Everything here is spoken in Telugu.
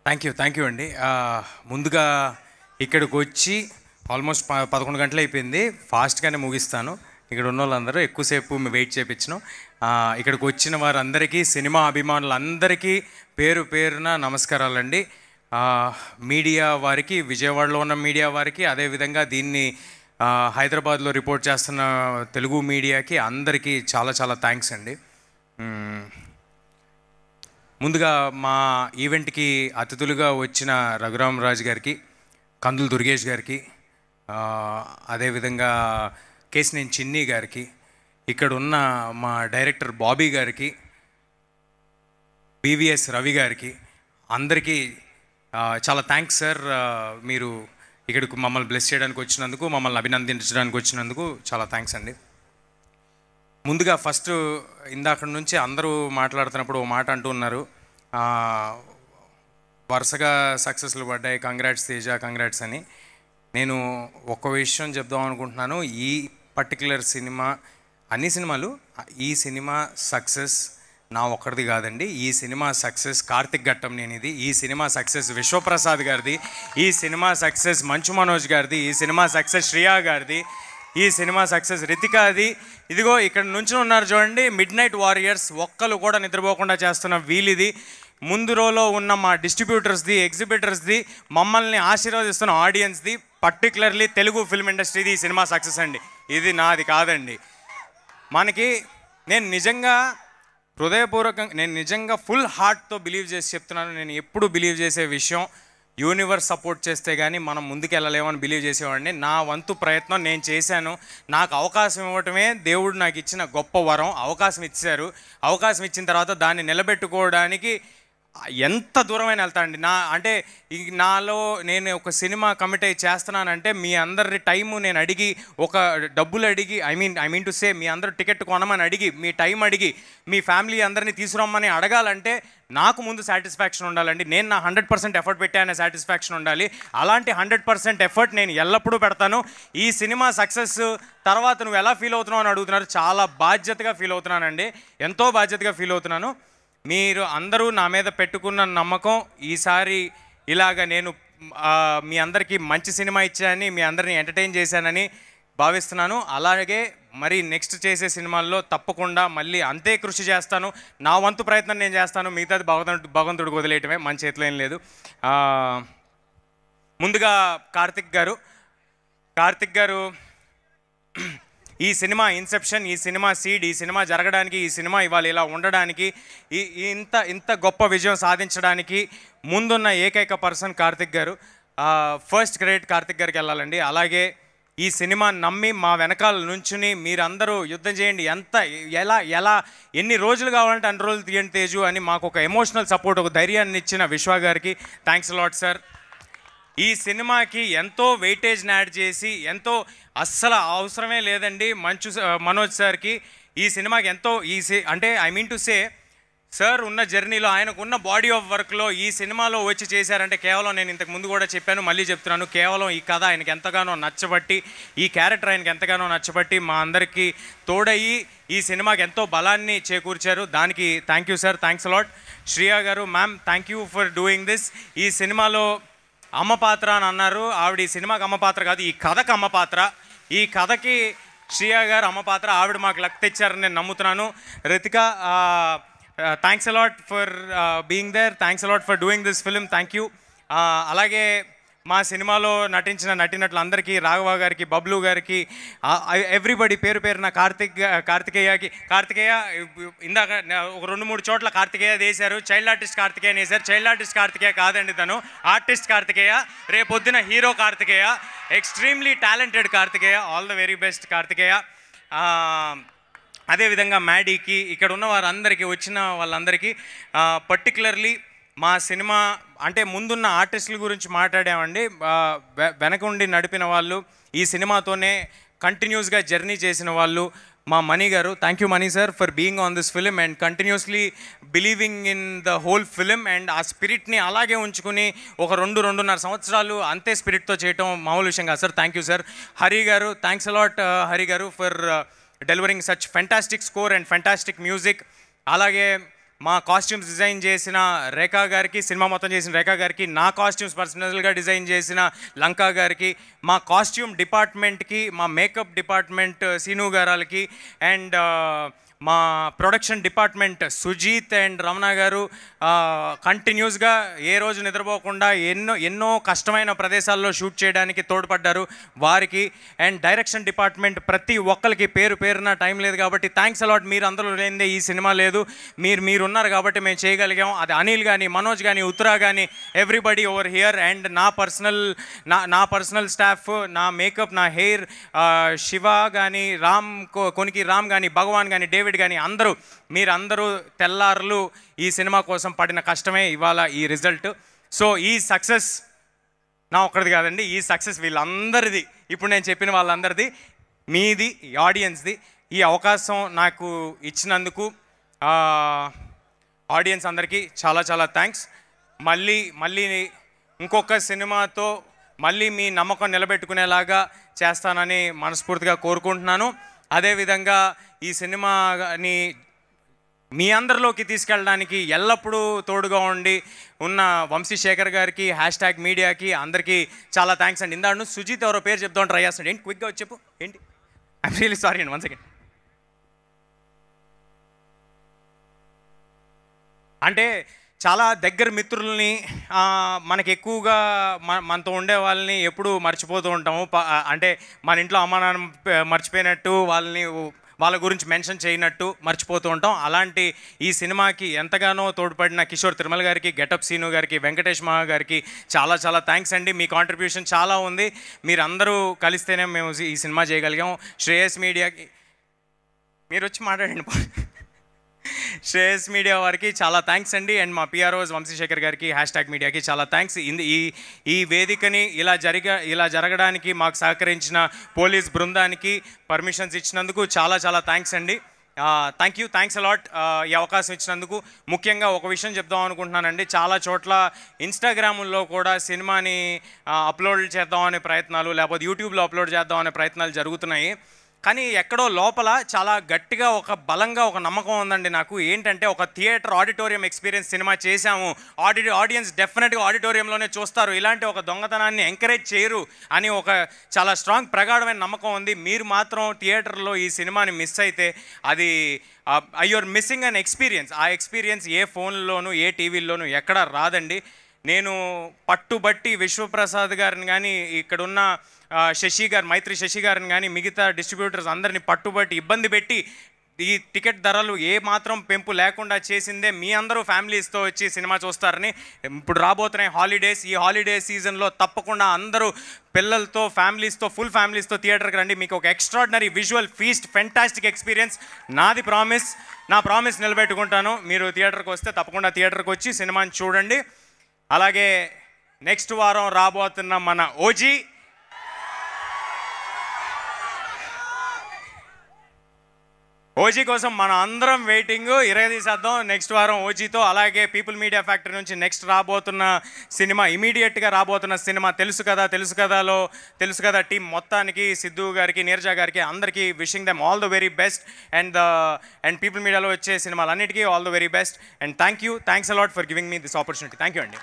థ్యాంక్ యూ అండి. ముందుగా ఇక్కడికి వచ్చి ఆల్మోస్ట్ 11 గంటలు అయిపోయింది. ఫాస్ట్గానే ముగిస్తాను. ఇక్కడ ఉన్న వాళ్ళందరూ ఎక్కువసేపు వెయిట్ చేయించను. ఇక్కడికి వచ్చిన వారందరికీ, సినిమా అభిమానులందరికీ పేరు పేరున నమస్కారాలండి. మీడియా వారికి, విజయవాడలో ఉన్న మీడియా వారికి, అదేవిధంగా దీన్ని హైదరాబాద్లో రిపోర్ట్ చేస్తున్న తెలుగు మీడియాకి అందరికీ చాలా చాలా థ్యాంక్స్ అండి. ముందుగా మా ఈవెంట్కి అతిథులుగా వచ్చిన రఘురామరాజు గారికి, కందులు దుర్గేష్ గారికి, అదేవిధంగా కేసినేని చిన్ని గారికి, ఇక్కడ ఉన్న మా డైరెక్టర్ బాబీ గారికి, బీవీఎస్ రవి గారికి, అందరికీ చాలా థ్యాంక్స్ సార్. మీరు ఇక్కడికి మమ్మల్ని బ్లెస్ చేయడానికి వచ్చినందుకు, మమ్మల్ని అభినందించడానికి వచ్చినందుకు చాలా థ్యాంక్స్ అండి. ముందుగా ఫస్ట్ ఇందాక నుంచి అందరూ మాట్లాడుతున్నప్పుడు ఓ మాట అంటూ ఉన్నారు, వరుసగా సక్సెస్లు పడ్డాయి, కంగ్రాట్స్ తేజ, కంగ్రాట్స్ అని. నేను ఒక్క విషయం చెప్దాం అనుకుంటున్నాను. ఈ పర్టికులర్ సినిమా, అన్ని సినిమాలు, ఈ సినిమా సక్సెస్ నా ఒక్కడిది కాదండి. ఈ సినిమా సక్సెస్ కార్తిక్ ఘట్టంనేనిది, ఈ సినిమా సక్సెస్ విశ్వప్రసాద్ గారిది, ఈ సినిమా సక్సెస్ మంచు మనోజ్ గారిది, ఈ సినిమా సక్సెస్ శ్రియా గారిది, ఈ సినిమా సక్సెస్ రితికాది. ఇదిగో ఇక్కడ నుంచి ఉన్నారు చూడండి, మిడ్ నైట్ వారియర్స్, ఒక్కరు కూడా నిద్రపోకుండా చేస్తున్న వీలిది, ముందు రోలో ఉన్న మా డిస్ట్రిబ్యూటర్స్ది, ఎగ్జిబిటర్స్ది, మమ్మల్ని ఆశీర్వదిస్తున్న ఆడియన్స్ది, పర్టికులర్లీ తెలుగు ఫిల్మ్ ఇండస్ట్రీది ఈ సినిమా సక్సెస్ అండి. ఇది నాది కాదండి. నేను నిజంగా హృదయపూర్వకంగా, నేను నిజంగా ఫుల్ హార్ట్తో బిలీవ్ చేసి చెప్తున్నాను. నేను ఎప్పుడు బిలీవ్ చేసే విషయం, యూనివర్స్ సపోర్ట్ చేస్తే కానీ మనం ముందుకు వెళ్ళలేమని బిలీవ్ చేసేవాడిని. నా వంతు ప్రయత్నం నేను చేశాను. నాకు అవకాశం ఇవ్వటమే దేవుడు నాకు ఇచ్చిన గొప్ప వరం. అవకాశం ఇచ్చారు. అవకాశం ఇచ్చిన తర్వాత దాన్ని నిలబెట్టుకోవడానికి ఎంత దూరమైన వెళ్తానండి. నాలో నేను ఒక సినిమా కమిట్ అయ్యి చేస్తున్నానంటే మీ అందరి టైము నేను అడిగి, ఒక డబ్బులు అడిగి, ఐ మీన్ టు సే, మీ అందరూ టికెట్ కొనమని అడిగి, మీ టైం అడిగి, మీ ఫ్యామిలీ అందరినీ తీసుకురమ్మని అడగాలంటే నాకు ముందు సాటిస్ఫాక్షన్ ఉండాలండి. నేను నా 100% ఎఫర్ట్ పెట్టానే సాటిస్ఫాక్షన్ ఉండాలి. అలాంటి 100% ఎఫర్ట్ నేను ఎల్లప్పుడూ పెడతాను. ఈ సినిమా సక్సెస్ తర్వాత నువ్వు ఎలా ఫీల్ అవుతున్నావు అని అడుగుతున్నారు. చాలా బాధ్యతగా ఫీల్ అవుతున్నానండి, ఎంతో బాధ్యతగా ఫీల్ అవుతున్నాను. మీరు అందరూ నా మీద పెట్టుకున్న నమ్మకం, ఈసారి ఇలాగ నేను మీ అందరికీ మంచి సినిమా ఇచ్చానని, మీ అందరినీ ఎంటర్టైన్ చేశానని భావిస్తున్నాను. అలాగే మరి నెక్స్ట్ చేసే సినిమాల్లో తప్పకుండా మళ్ళీ అంతే కృషి చేస్తాను. నా వంతు ప్రయత్నం నేను చేస్తాను. మిగతాది భగవంతుడికి వదిలేయటమే, మన చేతిలో ఏం లేదు. ముందుగా కార్తిక్ గారు ఈ సినిమా ఇన్సెప్షన్, ఈ సినిమా సీడ్, ఈ సినిమా జరగడానికి, ఈ సినిమా ఇవాళ ఇలా ఉండడానికి, ఇంత గొప్ప విజయం సాధించడానికి ముందున్న ఏకైక పర్సన్ కార్తిక్ గారు. ఫస్ట్ క్రెడిట్ కార్తిక్ గారికి వెళ్ళాలండి. అలాగే ఈ సినిమా నమ్మి మా వెనకాల నుంచుని మీరందరూ యుద్ధం చేయండి, ఎలా ఎన్ని రోజులు కావాలంటే అన్ని రోజులు తీయండి తేజు అని మాకు ఒక ఎమోషనల్ సపోర్ట్, ఒక ధైర్యాన్ని ఇచ్చిన విశ్వ గారికి థ్యాంక్స్ లాట్ సార్. ఈ సినిమాకి ఎంతో వెయిటేజ్ని యాడ్ చేసి, ఎంతో అస్సలు అవసరమే లేదండి మనోజ్ సార్కి ఈ సినిమాకి ఎంతో I mean to say sir ఉన్న జర్నీలో, ఆయనకున్న బాడీ ఆఫ్ వర్క్లో ఈ సినిమాలో వచ్చి చేశారంటే కేవలం, నేను ఇంతకు ముందు కూడా చెప్పాను, మళ్ళీ చెప్తున్నాను, కేవలం ఈ కథ ఆయనకి ఎంతగానో నచ్చబట్టి, ఈ క్యారెక్టర్ ఆయనకి ఎంతగానో నచ్చబట్టి మా అందరికీ తోడయ్యి ఈ సినిమాకి ఎంతో బలాన్ని చేకూర్చారు. దానికి thank you sir, thanks a lot. Shriya గారు, ma'am thank you for doing this. ఈ సినిమాలో అమ్మ పాత్ర అని అన్నారు. ఆవిడ ఈ సినిమాకి అమ్మ పాత్ర కాదు, ఈ కథకు అమ్మ పాత్ర. ఈ కథకి శ్రియా గారు అమ్మ పాత్ర. ఆవిడ మాకు లక్ తెచ్చారని నేను నమ్ముతున్నాను. Ritika, thanks a lot for being there, thanks a lot for doing this film, thank you. అలాగే మా సినిమాలో నటించిన నటీనటులందరికీ, రాఘవ గారికి, బబ్లు గారికి, ఎవ్రీబడి పేరు పేరున, కార్తికేయ ఇందాక ఒక 2-3 చోట్ల కార్తికేయ వేశారు. చైల్డ్ ఆర్టిస్ట్ కార్తికేయ వేశారు. చైల్డ్ ఆర్టిస్ట్ కార్తికేయ కాదండి, తను ఆర్టిస్ట్ కార్తికేయ. రేపొద్దున hero Karthikeya, extremely talented Karthikeya. All the very best Karthikeya. అదేవిధంగా మ్యాడీకి, ఇక్కడ ఉన్న వారందరికీ, వచ్చిన వాళ్ళందరికీ, పర్టికులర్లీ మా సినిమా ముందున్న ఆర్టిస్టుల గురించి మాట్లాడామండి. వెనక ఉండి నడిపిన వాళ్ళు, ఈ సినిమాతోనే కంటిన్యూస్గా జర్నీ చేసిన వాళ్ళు, మా మనీ గారు. Thank you money sir for being on this film and continuously believing in the whole film and ఆ స్పిరిట్ని అలాగే ఉంచుకుని ఒక 2-2.5 సంవత్సరాలు అంతే స్పిరిట్తో చేయటం మామూలు విషయం కాదు sir. Thank you sir. Hari గారు, థ్యాంక్స్ అలాట్ హరి గారు for delivering such fantastic score and fantastic music. అలాగే మా కాస్ట్యూమ్స్ డిజైన్ చేసిన రేఖా గారికి, సినిమా మొత్తం చేసిన రేఖా గారికి, నా కాస్ట్యూమ్స్ పర్సనల్గా డిజైన్ చేసిన లంకా గారికి, మా కాస్ట్యూమ్ డిపార్ట్మెంట్కి, మా మేకప్ డిపార్ట్మెంట్ సీను గారాలకి, అండ్ మా production department Sujeeth and Ramana garu కంటిన్యూస్గా ఏ రోజు నిద్రపోకుండా ఎన్నో కష్టమైన ప్రదేశాల్లో షూట్ చేయడానికి తోడ్పడ్డారు వారికి. అండ్ డైరెక్షన్ డిపార్ట్మెంట్ ప్రతి ఒక్కరికి పేరు పేరున టైం లేదు కాబట్టి థ్యాంక్స్ అలాట్. మీరు అందరూ లేనిదే ఈ సినిమా లేదు. మీరు ఉన్నారు కాబట్టి మేము చేయగలిగాం. అది అనిల్ కానీ, మనోజ్ కానీ, ఉత్తరా కానీ, ఎవ్రీబడి ఓవర్ హియర్. అండ్ నా పర్సనల్ స్టాఫ్, నా మేకప్, నా హెయిర్, శివ కానీ, కొనికి రామ్ కానీ, భగవాన్ కానీ, డేవిడ్ కానీ, మీరందరూ తెల్లారులు ఈ సినిమా కోసం పడిన కష్టమే ఇవాళ ఈ రిజల్ట్. సో ఈ సక్సెస్ నా ఒక్కడిది కాదండి, ఈ సక్సెస్ వీళ్ళందరిది, ఇప్పుడు నేను చెప్పిన వాళ్ళందరిది, మీది, ఆడియన్స్ది. ఈ అవకాశం నాకు ఇచ్చినందుకు ఆడియన్స్ అందరికీ చాలా చాలా థ్యాంక్స్. మళ్ళీ ఇంకొక సినిమాతో మళ్ళీ మీ నమ్మకం నిలబెట్టుకునేలాగా చేస్తానని మనస్ఫూర్తిగా కోరుకుంటున్నాను. అదేవిధంగా ఈ సినిమాని మీ అందరిలోకి తీసుకెళ్ళడానికి ఎల్లప్పుడూ తోడుగా ఉన్న వంశీశేఖర్ గారికి, #మీడియాకి అందరికీ చాలా థ్యాంక్స్ అండి. ఇందాడు సుజిత్ ఎవరో పేరు చెప్తాను ట్రై చేస్తాడు. ఏంటి క్విక్గా వచ్చి చెప్పు ఏంటి? ఐమ్ రియలీ సారీ అండి, 1 సెకండ్. అంటే చాలా దగ్గర మిత్రుల్ని, మనకి ఎక్కువగా మనతో ఉండే వాళ్ళని ఎప్పుడూ మర్చిపోతూ ఉంటాము. అంటే మన ఇంట్లో అమ్మ నాన్న మర్చిపోయినట్టు, వాళ్ళ గురించి మెన్షన్ చేయనట్టు మర్చిపోతూ ఉంటాం. అలాంటి ఈ సినిమాకి ఎంతగానో తోడ్పడిన కిషోర్ తిరుమల గారికి, గెటప్ సీను గారికి, వెంకటేష్ మహా గారికి చాలా చాలా థ్యాంక్స్ అండి. మీ కాంట్రిబ్యూషన్ చాలా ఉంది. మీరందరూ కలిస్తేనే మేము ఈ సినిమా చేయగలిగాం. శ్రేయస్ మీడియాకి మీరు వచ్చి మాట్లాడండి. శ్రేయస్ మీడియా వారికి చాలా థ్యాంక్స్ అండి. అండ్ మా పిఆర్ఓస్ వంశీశేఖర్ గారికి, #మీడియాకి చాలా థ్యాంక్స్. ఈ వేదికని ఇలా జరగడానికి మాకు సహకరించిన పోలీస్ బృందానికి పర్మిషన్స్ ఇచ్చినందుకు చాలా చాలా థ్యాంక్స్ అండి. థ్యాంక్స్ అలాట్ ఈ అవకాశం ఇచ్చినందుకు. ముఖ్యంగా ఒక విషయం చెప్దాం అనుకుంటున్నానండి. చాలా చోట్ల ఇన్స్టాగ్రాముల్లో కూడా సినిమాని అప్లోడ్ చేద్దామనే ప్రయత్నాలు, లేకపోతే యూట్యూబ్లో అప్లోడ్ చేద్దామనే ప్రయత్నాలు జరుగుతున్నాయి. కానీ ఎక్కడో లోపల చాలా గట్టిగా బలంగా ఒక నమ్మకం ఉందండి నాకు. ఏంటంటే ఒక థియేటర్ ఆడిటోరియం ఎక్స్పీరియన్స్ సినిమా చేశాము, ఆడియన్స్ డెఫినెట్గా ఆడిటోరియంలోనే చూస్తారు, ఇలాంటి ఒక దొంగతనాన్ని ఎంకరేజ్ చేయరు అని ఒక చాలా స్ట్రాంగ్ ప్రగాఢమైన నమ్మకం ఉంది. మీరు మాత్రం థియేటర్లో ఈ సినిమాని మిస్ అయితే అది యూఆర్ మిస్సింగ్ అన్ ఎక్స్పీరియన్స్. ఆ ఎక్స్పీరియన్స్ ఏ ఫోన్లోనూ, ఏ టీవీల్లోనూ ఎక్కడా రాదండి. నేను పట్టుబట్టి విశ్వప్రసాద్ గారిని కానీ, ఇక్కడున్న మైత్రి శశి గారిని కానీ, మిగతా డిస్ట్రిబ్యూటర్స్ అందరినీ పట్టుబట్టి ఇబ్బంది పెట్టి ఈ టికెట్ ధరలు ఏ మాత్రం పెంపు లేకుండా చేసిందే మీ అందరూ ఫ్యామిలీస్తో వచ్చి సినిమా చూస్తారని. ఇప్పుడు రాబోతున్నాయి హాలిడేస్. ఈ హాలిడే సీజన్లో తప్పకుండా అందరూ పిల్లలతో, ఫుల్ ఫ్యామిలీస్తో థియేటర్కి రండి. మీకు ఒక extraordinary visual feast, fantastic experience. నా ప్రామిస్ నిలబెట్టుకుంటాను. మీరు థియేటర్కి వస్తే తప్పకుండా థియేటర్కి వచ్చి సినిమాని చూడండి. అలాగే నెక్స్ట్ వారం రాబోతున్న మన ఓజీ కోసం మన అందరం వెయిటింగ్. ఇరగదీసేద్దాం నెక్స్ట్ వారం ఓజీతో. అలాగే పీపుల్ మీడియా ఫ్యాక్టరీ నుంచి నెక్స్ట్ రాబోతున్న సినిమా, ఇమీడియట్గా రాబోతున్న సినిమా తెలుసు కదా టీం మొత్తానికి, సిద్ధు గారికి, నీరజ గారికి అందరికీ wishing them all the very best. And people మీడియాలో వచ్చే సినిమాలన్నిటికీ all the very best. And thanks a lot for giving me this opportunity. Thank you అండి.